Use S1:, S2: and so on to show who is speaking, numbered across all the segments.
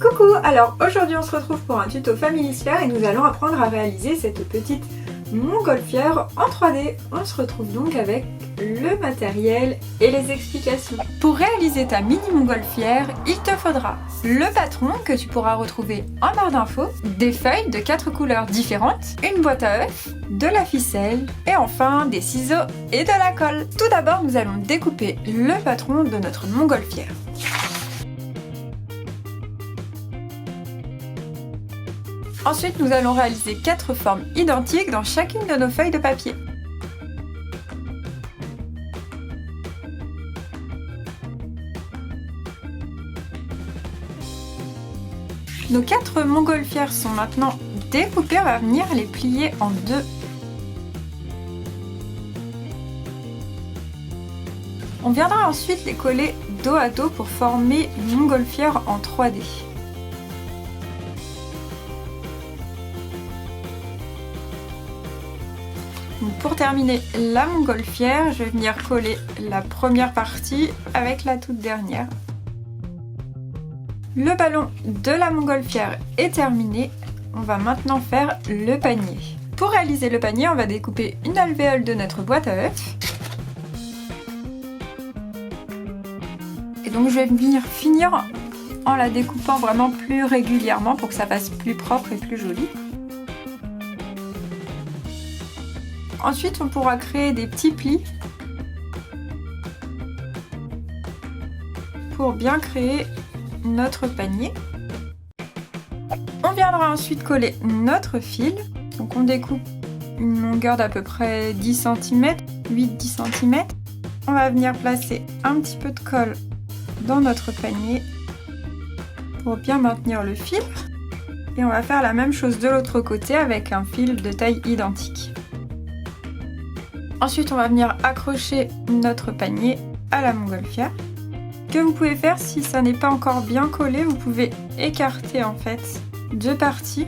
S1: Coucou, alors aujourd'hui on se retrouve pour un tuto Familisphère et nous allons apprendre à réaliser cette petite montgolfière en 3D. On se retrouve donc avec le matériel et les explications. Pour réaliser ta mini montgolfière, il te faudra le patron que tu pourras retrouver en barre d'infos, des feuilles de 4 couleurs différentes, une boîte à œufs, de la ficelle et enfin des ciseaux et de la colle. Tout d'abord nous allons découper le patron de notre montgolfière. Ensuite, nous allons réaliser 4 formes identiques dans chacune de nos feuilles de papier. Nos 4 montgolfières sont maintenant découpées, on va venir les plier en deux. On viendra ensuite les coller dos à dos pour former une montgolfière en 3D. Pour terminer la montgolfière, je vais venir coller la première partie avec la toute dernière. Le ballon de la montgolfière est terminé. On va maintenant faire le panier. Pour réaliser le panier, on va découper une alvéole de notre boîte à œufs. Et donc je vais venir finir en la découpant vraiment plus régulièrement pour que ça fasse plus propre et plus joli. Ensuite, on pourra créer des petits plis pour bien créer notre panier. On viendra ensuite coller notre fil. Donc on découpe une longueur d'à peu près 10 cm, 8-10 cm. On va venir placer un petit peu de colle dans notre panier pour bien maintenir le fil. Et on va faire la même chose de l'autre côté avec un fil de taille identique. Ensuite, on va venir accrocher notre panier à la montgolfière. Ce que vous pouvez faire, si ça n'est pas encore bien collé, vous pouvez écarter en fait deux parties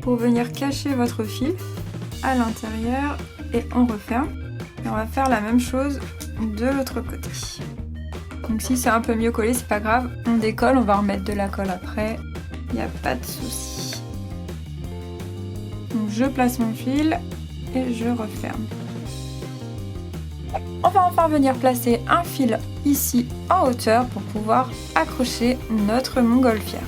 S1: pour venir cacher votre fil à l'intérieur et on referme. Et on va faire la même chose de l'autre côté. Donc si c'est un peu mieux collé, c'est pas grave, on décolle, on va remettre de la colle après, il n'y a pas de souci. Donc je place mon fil et je referme. On va enfin venir placer un fil ici en hauteur pour pouvoir accrocher notre montgolfière.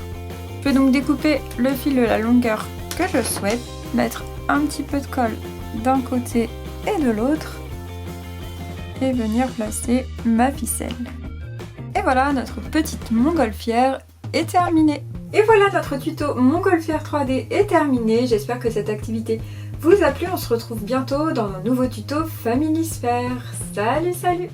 S1: Je vais donc découper le fil de la longueur que je souhaite, mettre un petit peu de colle d'un côté et de l'autre et venir placer ma ficelle. Et voilà, notre petite montgolfière est terminée. Et voilà, notre tuto montgolfière 3D est terminé. J'espère que cette activité vous a plu. On se retrouve bientôt dans un nouveau tuto Familisphère. Salut, salut!